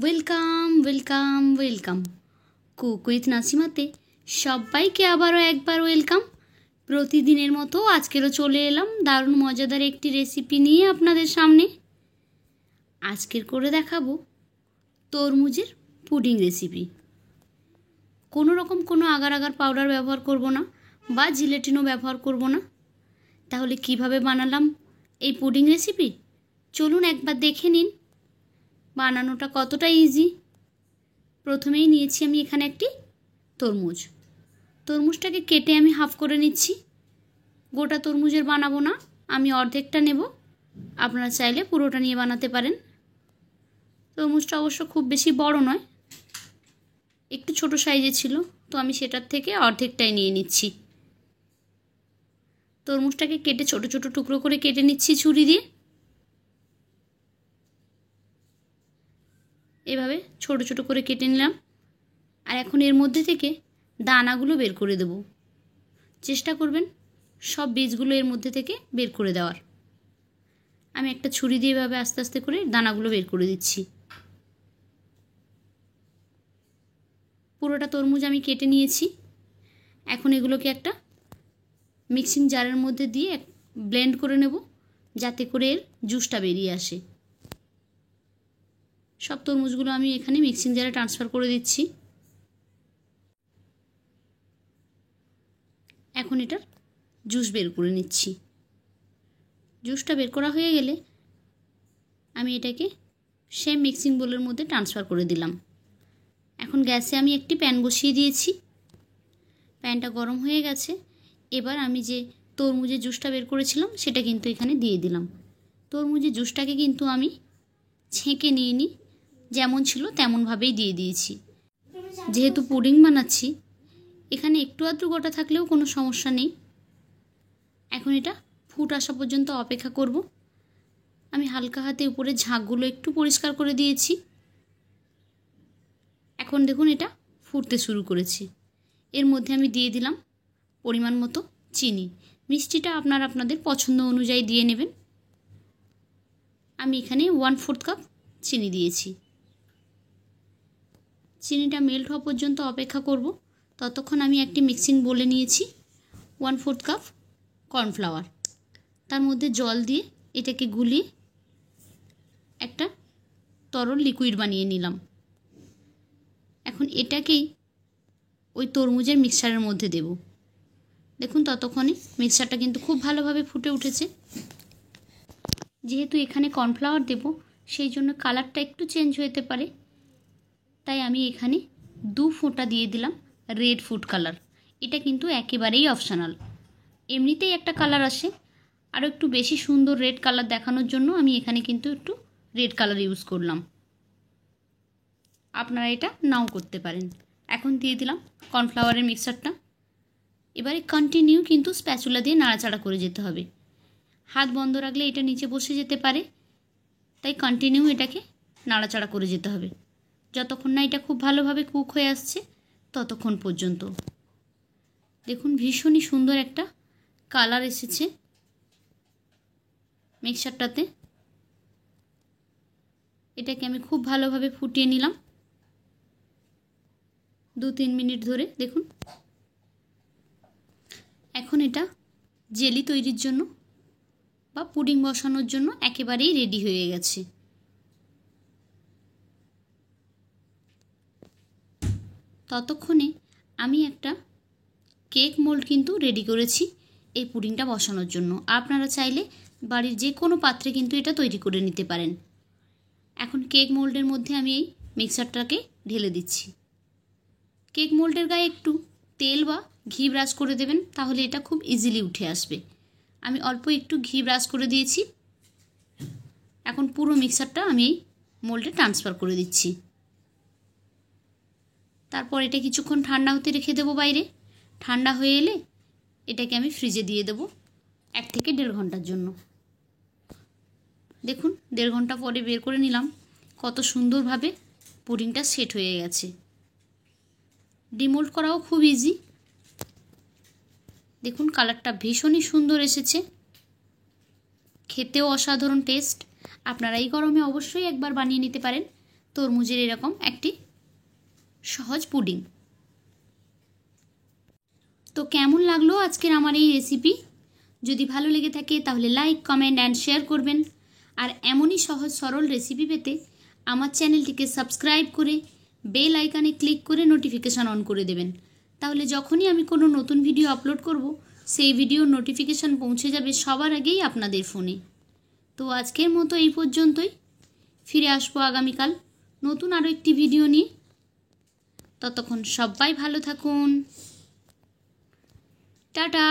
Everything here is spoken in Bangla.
Welcome welcome welcome cook with নাসিমাতে সবাইকে আবারও একবার ওয়েলকাম। প্রতিদিনের মতো আজকেরও চলে এলাম দারুণ মজাদার একটি রেসিপি নিয়ে আপনাদের সামনে। আজকের করে দেখাবো তরমুজের পুডিং রেসিপি। কোনো রকম কোনো আগার আগার পাউডার ব্যবহার করব না বা জিলেটিনও ব্যবহার করব না। তাহলে কিভাবে বানালাম এই পুডিং রেসিপি চলুন একবার দেখে নিন বানানোটা কতটা ইজি। প্রথমেই নিয়েছি আমি এখানে একটি তরমুজটাকে কেটে আমি হাফ করে নিচ্ছি। গোটা তরমুজের বানাবো না, আমি অর্ধেকটা নেব, আপনারা চাইলে পুরোটা নিয়ে বানাতে পারেন। তরমুজটা অবশ্য খুব বেশি বড় নয়, একটু ছোট সাইজে ছিল, তো আমি সেটার থেকে অর্ধেকটাই নিয়ে নিচ্ছি। তরমুজটাকে কেটে ছোট ছোট টুকরো করে কেটে নিচ্ছি ছুরি দিয়ে। এভাবে ছোট ছোট করে কেটে নিলাম। আর এখন এর মধ্যে থেকে দানাগুলো বের করে দেব। চেষ্টা করবেন সব বীজগুলো এর মধ্যে থেকে বের করে দেওয়ার। আমি একটা ছুরি দিয়ে এভাবে আস্তে আস্তে করে দানাগুলো বের করে দিচ্ছি। পুরোটা তরমুজ আমি কেটে নিয়েছি। এখন এগুলোকে একটা মিক্সিং জারের মধ্যে দিয়ে ব্লেন্ড করে নেব, যাতে করে এর জুসটা বেরিয়ে আসে। সব তরমুজগুলো আমি এখানে মিক্সিং জারে ট্রান্সফার করে দিচ্ছি। এখন এটার জুস বের করে নিচ্ছি। জুসটা বের করা হয়ে গেলে আমি এটাকে সেম মিক্সিং বোলের মধ্যে ট্রান্সফার করে দিলাম। এখন গ্যাসে আমি একটি প্যান বসিয়ে দিয়েছি। প্যানটা গরম হয়ে গেছে। এবার আমি যে তরমুজের জুসটা বের করেছিলাম সেটা কিন্তু এখানে দিয়ে দিলাম। তরমুজের জুসটাকে কিন্তু আমি ছেঁকে নিয়ে নিই, যেমন ছিল তেমনভাবেই দিয়ে দিয়েছি। যেহেতু পুডিং বানাচ্ছি, এখানে একটু আধটু গোটা থাকলেও কোনো সমস্যা নেই। এখন এটা ফুট আসা পর্যন্ত অপেক্ষা করব। আমি হালকা হাতে উপরে ঝাঁকগুলো একটু পরিষ্কার করে দিয়েছি। এখন দেখুন এটা ফুটতে শুরু করেছে। এর মধ্যে আমি দিয়ে দিলাম পরিমাণ মতো চিনি। মিষ্টিটা আপনাদের পছন্দ অনুযায়ী দিয়ে নেবেন। আমি এখানে 1/4 কাপ চিনি দিয়েছি। চিনিটা মেল্ট হওয়া পর্যন্ত অপেক্ষা করব। ততক্ষণ আমি একটি মিক্সিং বলে নিয়েছি 1/4 কাপ কর্নফ্লাওয়ার। তার মধ্যে জল দিয়ে এটাকে গুলিয়ে একটা তরল লিকুইড বানিয়ে নিলাম। এখন এটাকেই ওই তরমুজের মিক্সচারের মধ্যে দেব। দেখুন ততক্ষণে মিক্সচারটা কিন্তু খুব ভালোভাবে ফুটে উঠেছে। যেহেতু এখানে কর্নফ্লাওয়ার দেব, সেই জন্য কালারটা একটু চেঞ্জ হতে পারে, তাই আমি এখানে 2 ফোঁটা দিয়ে দিলাম রেড ফুড কালার। এটা কিন্তু একেবারেই অপশনাল, এমনিতেই একটা কালার আসে, আরও একটু বেশি সুন্দর রেড কালার দেখানোর জন্য আমি এখানে কিন্তু একটু রেড কালার ইউজ করলাম। আপনারা এটা নাও করতে পারেন। এখন দিয়ে দিলাম কর্নফ্লাওয়ারের মিক্সচারটা। এবারে কন্টিনিউ কিন্তু স্প্যাচুলা দিয়ে নাড়াচাড়া করে যেতে হবে। হাত বন্ধ রাখলে এটা নিচে বসে যেতে পারে, তাই কন্টিনিউ এটাকে নাড়াচাড়া করে যেতে হবে যতক্ষণ না এটা খুব ভালোভাবে কুক হয়ে আসছে ততক্ষণ পর্যন্ত। দেখুন ভীষণই সুন্দর একটা কালার এসেছে মিক্সচারটাতে। এটাকে আমি খুব ভালোভাবে ফুটিয়ে নিলাম 2-3 মিনিট ধরে। দেখুন এখন এটা জেলি তৈরির জন্য বা পুডিং বসানোর জন্য একেবারেই রেডি হয়ে গেছে। ততক্ষণে আমি একটা কেক মোল্ড কিন্তু রেডি করেছি এই পুডিংটা বসানোর জন্য। আপনারা চাইলে বাড়ির যে কোনো পাত্রে কিন্তু এটা তৈরি করে নিতে পারেন। এখন কেক মোল্ডের মধ্যে আমি এই মিক্সচারটাকে ঢেলে দিচ্ছি। কেক মোল্ডের গায়ে একটু তেল বা ঘি ব্রাশ করে দেবেন, তাহলে এটা খুব ইজিলি উঠে আসবে। আমি অল্প একটু ঘি ব্রাশ করে দিয়েছি। এখন পুরো মিক্সচারটা আমি এই মোল্ডে ট্রান্সফার করে দিচ্ছি। তারপর এটা কিছুক্ষণ ঠান্ডা হতে রেখে দেবো বাইরে। ঠান্ডা হয়ে এলে এটাকে আমি ফ্রিজে দিয়ে দেবো 1 থেকে 1.5 ঘন্টার জন্য। দেখুন 1.5 ঘন্টা পরে বের করে নিলাম, কত সুন্দরভাবে পুডিংটা সেট হয়ে গেছে। ডিমোল্ড করাও খুব ইজি। দেখুন কালারটা ভীষণই সুন্দর এসেছে, খেতেও অসাধারণ টেস্ট। আপনারা এই গরমে অবশ্যই একবার বানিয়ে নিতে পারেন। তরমুজের এরকম একটি সহজ পুডিং। তো কেমন লাগলো আজকের আমার এই রেসিপি? যদি ভালো লেগে থাকে তাহলে লাইক, কমেন্ট অ্যান্ড শেয়ার করবেন। আর এমনই সহজ সরল রেসিপি পেতে আমার চ্যানেলটিকে সাবস্ক্রাইব করে বেল আইকনে ক্লিক করে নোটিফিকেশান অন করে দেবেন। তাহলে যখনই আমি কোনো নতুন ভিডিও আপলোড করব সেই ভিডিওর নোটিফিকেশান পৌঁছে যাবে সবার আগেই আপনাদের ফোনে। তো আজকের মতো এই পর্যন্তই। ফিরে আসবো আগামীকাল নতুন আরও একটি ভিডিও নিয়ে। ততক্ষণ সবাই ভালো থাকুন। টাটা।